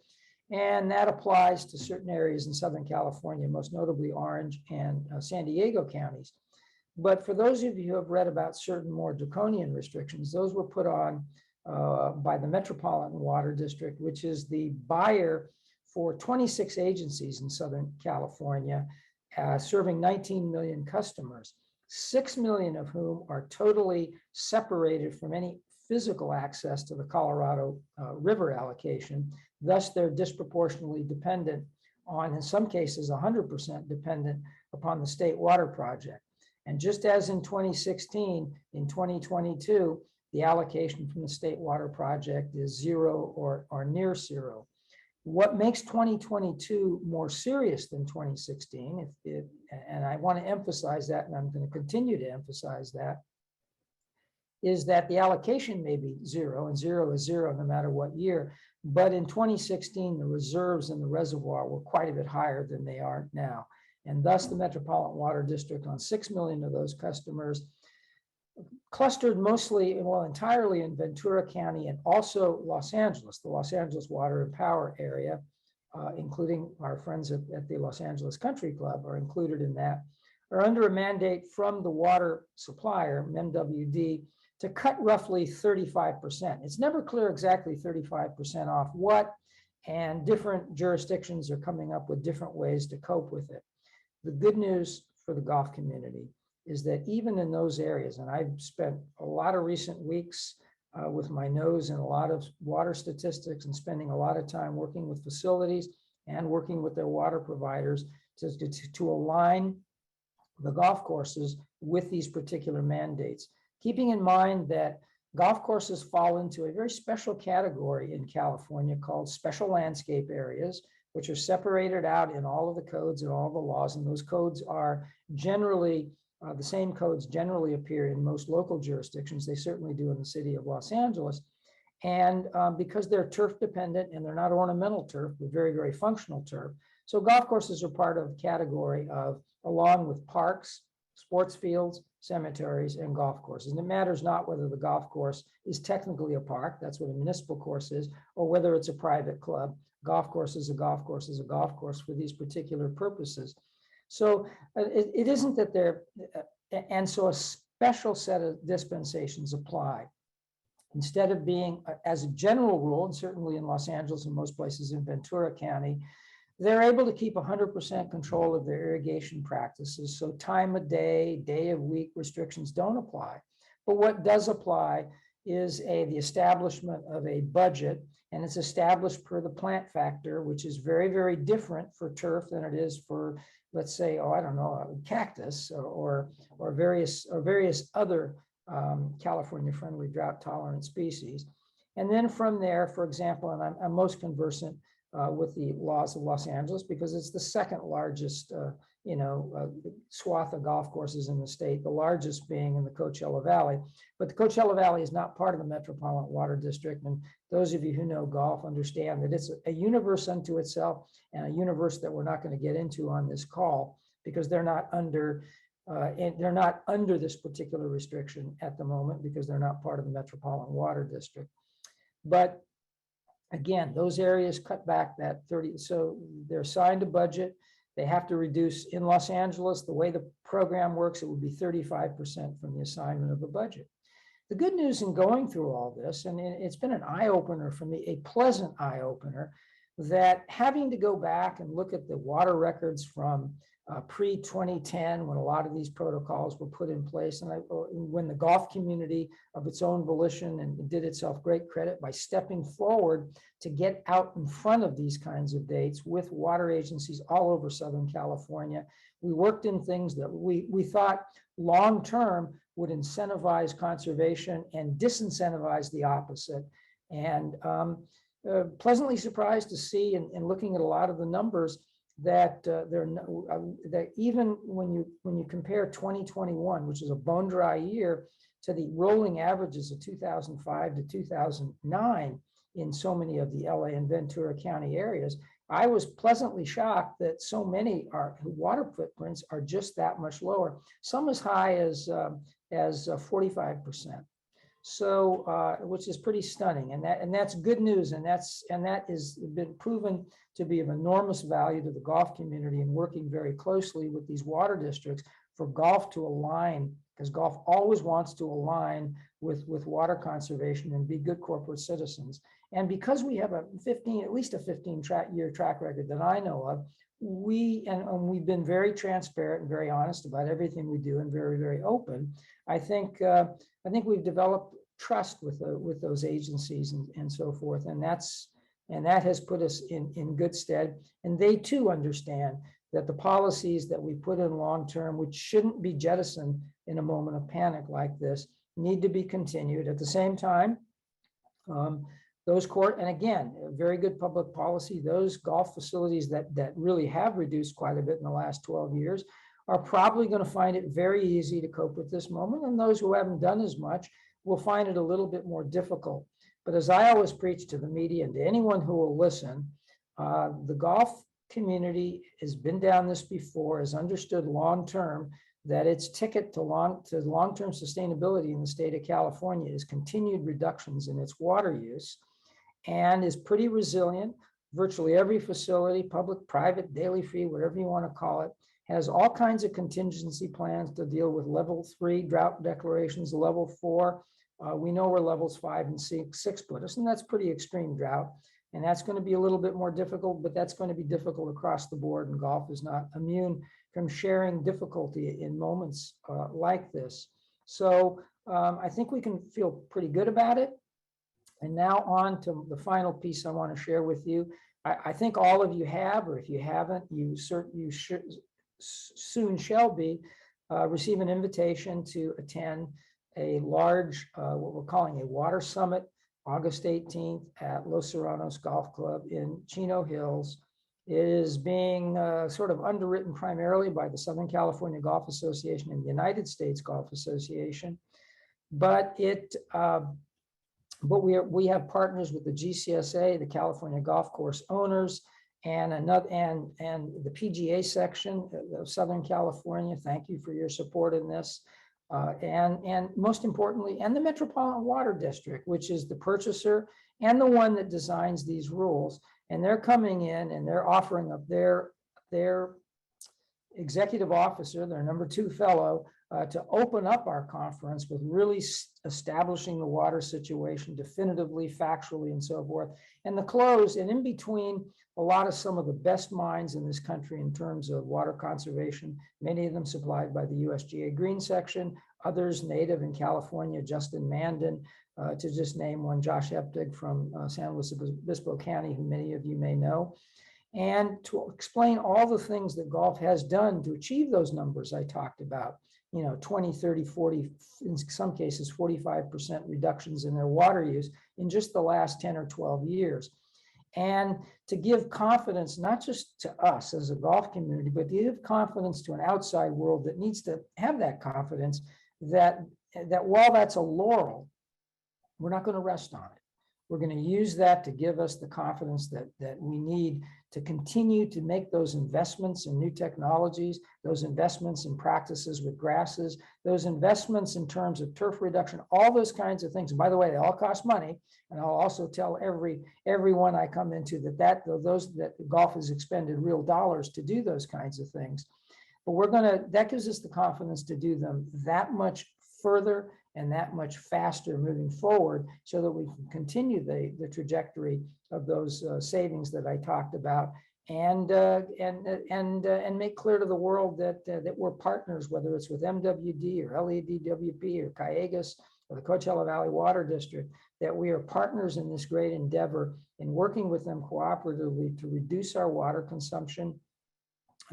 And that applies to certain areas in Southern California, most notably Orange and San Diego counties. But for those of you who have read about certain more draconian restrictions, those were put on by the Metropolitan Water District, which is the buyer for 26 agencies in Southern California, serving 19 million customers. 6 million of whom are totally separated from any physical access to the Colorado River allocation. Thus, they're disproportionately dependent on, in some cases, 100% dependent upon the state water project. And just as in 2016, in 2022, the allocation from the state water project is 0 or near 0. What makes 2022 more serious than 2016, and I want to emphasize that, and I'm going to continue to emphasize that, is that the allocation may be 0, and 0 is 0 no matter what year. But in 2016, the reserves in the reservoir were quite a bit higher than they are now. And thus the Metropolitan Water District, on 6 million of those customers, clustered mostly, well, entirely in Ventura County and also Los Angeles, the Los Angeles Water and Power area, including our friends at the Los Angeles Country Club are included in that, are under a mandate from the water supplier, MWD, to cut roughly 35%. It's never clear exactly 35% off what, and different jurisdictions are coming up with different ways to cope with it. The good news for the golf community is that even in those areas, and I've spent a lot of recent weeks with my nose in a lot of water statistics and spending a lot of time working with facilities and working with their water providers to align the golf courses with these particular mandates. Keeping in mind that golf courses fall into a very special category in California called special landscape areas, which are separated out in all of the codes and all the laws. And those codes are generally, the same codes generally appear in most local jurisdictions. They certainly do in the city of Los Angeles. And because they're turf dependent and they're not ornamental turf, but very, very functional turf. So golf courses are part of the category of, along with parks, sports fields, cemeteries, and golf courses. And it matters not whether the golf course is technically a park, that's what a municipal course is, or whether it's a private club. Golf course is a golf course is a golf course for these particular purposes. So it isn't that they're, and so a special set of dispensations apply. Instead of being, as a general rule, and certainly in Los Angeles and most places in Ventura County, they're able to keep 100% control of their irrigation practices. So time of day, day of week restrictions don't apply. But what does apply is the establishment of a budget, and it's established per the plant factor, which is very, very different for turf than it is for, let's say, oh, I don't know, cactus or various other California-friendly drought-tolerant species. And then from there, for example, and I'm most conversant with the laws of Los Angeles because it's the second largest, swath of golf courses in the state, the largest being in the Coachella Valley. But the Coachella Valley is not part of the Metropolitan Water District. And those of you who know golf understand that it's a universe unto itself and a universe that we're not going to get into on this call because they're not under this particular restriction at the moment because they're not part of the Metropolitan Water District. But again, those areas cut back that 30, so they're assigned a budget. They have to reduce in Los Angeles, the way the program works, it would be 35% from the assignment of a budget. The good news in going through all this, and it's been an eye-opener for me, a pleasant eye-opener, that having to go back and look at the water records from pre-2010, when a lot of these protocols were put in place, and when the golf community of its own volition and did itself great credit by stepping forward to get out in front of these kinds of dates with water agencies all over Southern California. We worked in things that we thought long-term would incentivize conservation and disincentivize the opposite. And pleasantly surprised to see, in looking at a lot of the numbers, that that even when you compare 2021, which is a bone dry year, to the rolling averages of 2005 to 2009 in so many of the LA and Ventura County areas, I was pleasantly shocked that so many water footprints are just that much lower. Some as high as 45%. So, which is pretty stunning, and that's good news, and that has been proven to be of enormous value to the golf community, and working very closely with these water districts for golf to align, because golf always wants to align with water conservation and be good corporate citizens. And because we have at least a 15-year track record that I know of, we've been very transparent and very honest about everything we do and very, very open. I think we've developed trust with those agencies and so forth, and that has put us in good stead. And they too understand that the policies that we put in long term, which shouldn't be jettisoned in a moment of panic like this, need to be continued. At the same time, and again, very good public policy, those golf facilities that really have reduced quite a bit in the last 12 years are probably going to find it very easy to cope with this moment. And those who haven't done as much will find it a little bit more difficult. But as I always preach to the media and to anyone who will listen, the golf community has been down this before, has understood long-term that its ticket to long-term sustainability in the state of California is continued reductions in its water use, and is pretty resilient. Virtually every facility, public, private, daily fee, whatever you want to call it, has all kinds of contingency plans to deal with level 3 drought declarations, level 4. We know where levels 5 and 6 put us, and that's pretty extreme drought. And that's going to be a little bit more difficult, but that's going to be difficult across the board. And golf is not immune from sharing difficulty in moments like this. So I think we can feel pretty good about it. And now on to the final piece I want to share with you. I think all of you have, or if you haven't, you should soon shall be, receive an invitation to attend a large, what we're calling a water summit, August 18th at Los Serranos Golf Club in Chino Hills. It is being sort of underwritten primarily by the Southern California Golf Association and the United States Golf Association, but we have partners with the GCSA, the California Golf Course Owners, and the PGA section of Southern California. Thank you for your support in this. and most importantly, and the Metropolitan Water District, which is the purchaser and the one that designs these rules. And they're coming in and they're offering up their executive officer, their number 2 fellow, to open up our conference with really establishing the water situation definitively, factually, and so forth. And the close, and in between, a lot of some of the best minds in this country in terms of water conservation, many of them supplied by the USGA Green Section, others native in California, Justin Mandan, to just name one, Josh Eptig from San Luis Obispo County, who many of you may know, and to explain all the things that golf has done to achieve those numbers I talked about. 20, 30, 40, in some cases, 45% reductions in their water use in just the last 10 or 12 years. And to give confidence, not just to us as a golf community, but to give confidence to an outside world that needs to have that confidence that while that's a laurel, we're not going to rest on it. We're going to use that to give us the confidence that we need to continue to make those investments in new technologies, those investments in practices with grasses, those investments in terms of turf reduction, all those kinds of things. And by the way, they all cost money. And I'll also tell everyone I come into that golf has expended real dollars to do those kinds of things. But that gives us the confidence to do them that much further and that much faster moving forward, so that we can continue the trajectory of those savings that I talked about, and make clear to the world that we're partners, whether it's with MWD or LADWP or Cayugas or the Coachella Valley Water District, that we are partners in this great endeavor in working with them cooperatively to reduce our water consumption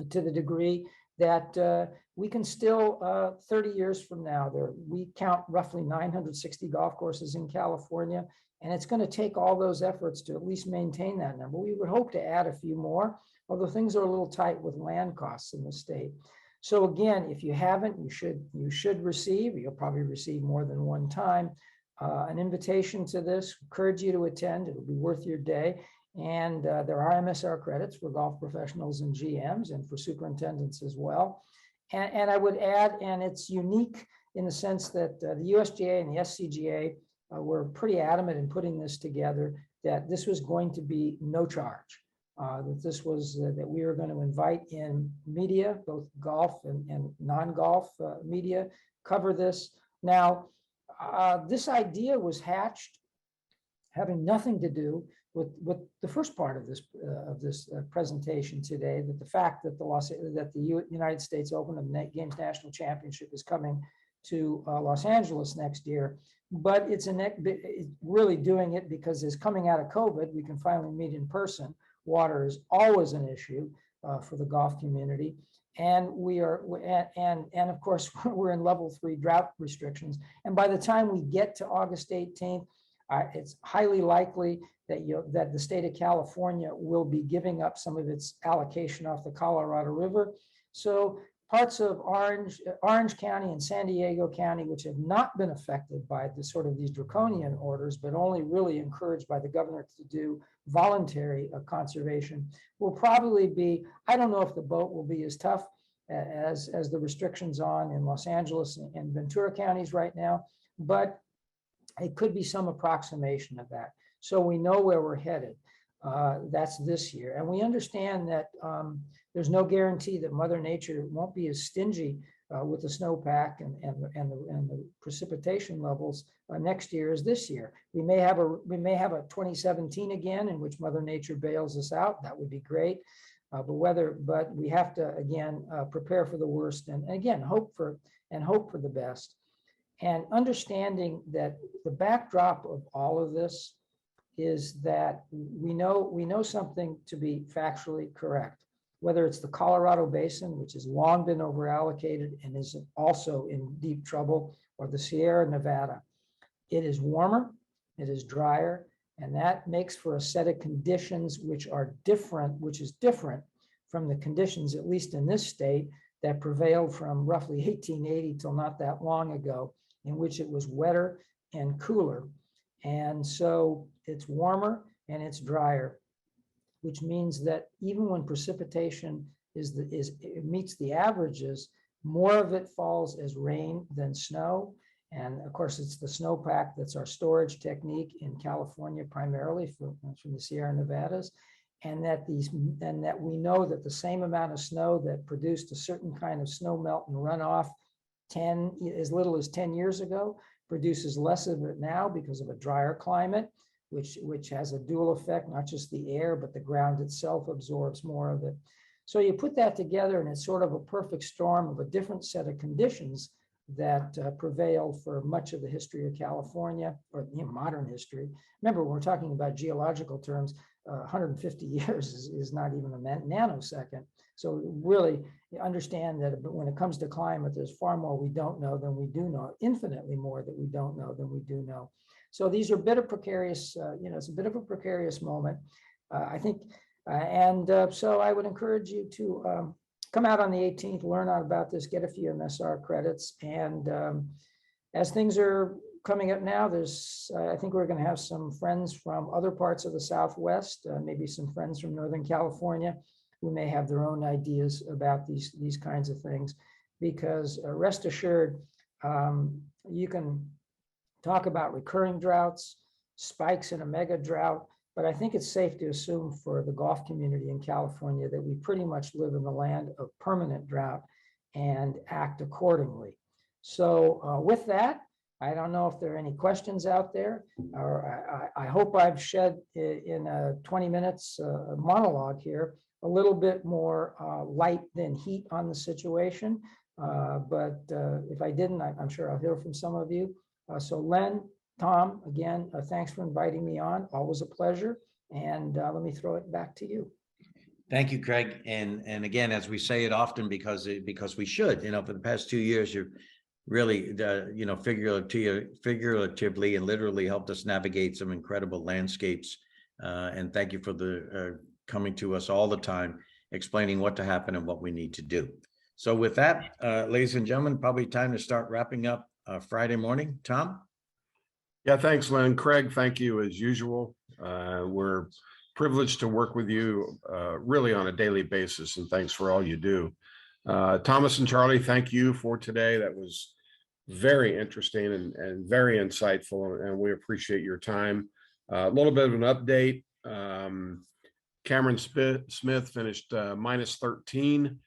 to the degree that we can still, 30 years from now, we count roughly 960 golf courses in California, and it's going to take all those efforts to at least maintain that number. We would hope to add a few more, although things are a little tight with land costs in the state. So again, if you haven't, you should receive, you'll probably receive more than one time, an invitation to this. Encourage you to attend. It'll be worth your day. And there are MSR credits for golf professionals and GMs and for superintendents as well. And I would add, and it's unique in the sense that the USGA and the SCGA were pretty adamant in putting this together, that this was going to be no charge, that we were going to invite in media, both golf and non-golf media, cover this. Now, this idea was hatched having nothing to do with the first part of this presentation today, that the fact that the United States Open of Games National Championship is coming to Los Angeles next year, but it's really doing it because it's coming out of COVID. We can finally meet in person. Water is always an issue for the golf community, and and of course we're in level 3 drought restrictions. And by the time we get to August 18th, it's highly likely that the state of California will be giving up some of its allocation off the Colorado River. So parts of Orange County and San Diego County, which have not been affected by these draconian orders, but only really encouraged by the governor to do voluntary conservation, will probably be, I don't know if the boat will be as tough as the restrictions on in Los Angeles and Ventura counties right now, but it could be some approximation of that. So we know where we're headed. That's this year. And we understand that there's no guarantee that Mother Nature won't be as stingy with the snowpack and the precipitation levels next year as this year. We may have a 2017 again in which Mother Nature bails us out. That would be great. But we have to again prepare for the worst and again hope for the best. And understanding that the backdrop of all of this is that we know something to be factually correct, whether it's the Colorado Basin, which has long been overallocated and is also in deep trouble, or the Sierra Nevada. It is warmer, it is drier, and that makes for a set of conditions which is different from the conditions, at least in this state, that prevailed from roughly 1880 till not that long ago, in which it was wetter and cooler. And so it's warmer and it's drier, which means that even when precipitation meets the averages, More of it falls as rain than snow. And of course, it's the snowpack that's our storage technique in California, primarily from the Sierra Nevadas. And that we know that the same amount of snow that produced a certain kind of snow melt and runoff as little as 10 years ago produces less of it now because of a drier climate, which has a dual effect, not just the air, but the ground itself absorbs more of it. So you put that together and it's sort of a perfect storm of a different set of conditions that prevailed for much of the history of California, or modern history. Remember, when we're talking about geological terms, 150 years is not even a nanosecond. So really understand that when it comes to climate, there's far more we don't know than we do know, infinitely more that we don't know than we do know. So these are a bit of precarious, it's a bit of a precarious moment, I think. So I would encourage you to come out on the 18th, learn out about this, get a few MSR credits. And as things are coming up now, I think we're going to have some friends from other parts of the Southwest, maybe some friends from Northern California, who may have their own ideas about these kinds of things. Because rest assured, you can talk about recurring droughts, spikes in a mega drought, but I think it's safe to assume for the golf community in California that we pretty much live in the land of permanent drought and act accordingly. So with that, I don't know if there are any questions out there, or I hope I've shed in 20 minutes monologue here a little bit more light than heat on the situation. But if I didn't, I'm sure I'll hear from some of you. So Len, Tom, again, thanks for inviting me on. Always a pleasure. And let me throw it back to you. Thank you, Craig. And again, as we say it often, because we should, for the past 2 years, you've really, figuratively and literally helped us navigate some incredible landscapes. And thank you for coming to us all the time, explaining what to happen and what we need to do. So with that, ladies and gentlemen, probably time to start wrapping up Friday morning. Tom? Yeah, thanks, Len. Craig, thank you as usual. We're privileged to work with you really on a daily basis, and thanks for all you do. Thomas and Charlie, thank you for today. That was very interesting and very insightful, and we appreciate your time. A little bit of an update. Cameron Smith finished minus 13.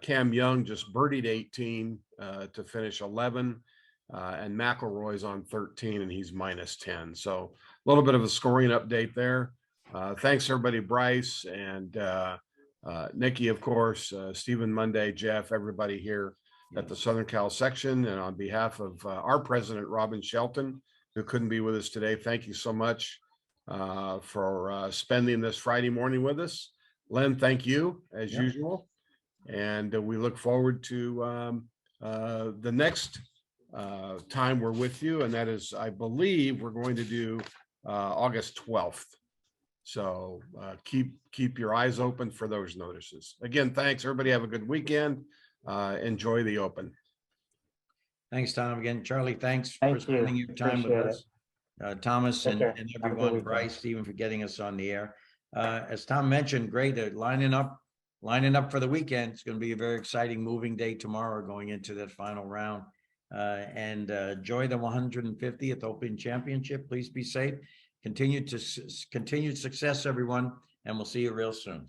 Cam Young just birdied 18 to finish 11. And McElroy's on 13 and he's minus 10. So a little bit of a scoring update there. Thanks everybody, Bryce and Nikki, of course, Stephen Monday, Jeff, everybody here at the Southern Cal section. And on behalf of our president, Robin Shelton, who couldn't be with us today, thank you so much for spending this Friday morning with us. Len, thank you as usual. And we look forward to the next time we're with you, and that is, I believe, we're going to do August 12th. So keep your eyes open for those notices. Again, thanks everybody. Have a good weekend. Enjoy the Open. Thanks, Tom. Again, Charlie, thanks Thank for spending you. your time with Appreciate us. Thomas Take and care. Have a good everyone, weekend. Bryce, Stephen, for getting us on the air. As Tom mentioned, great lining up for the weekend. It's going to be a very exciting moving day tomorrow going into that final round. And enjoy the 150th Open Championship. Please be safe. Continued success, everyone, and we'll see you real soon.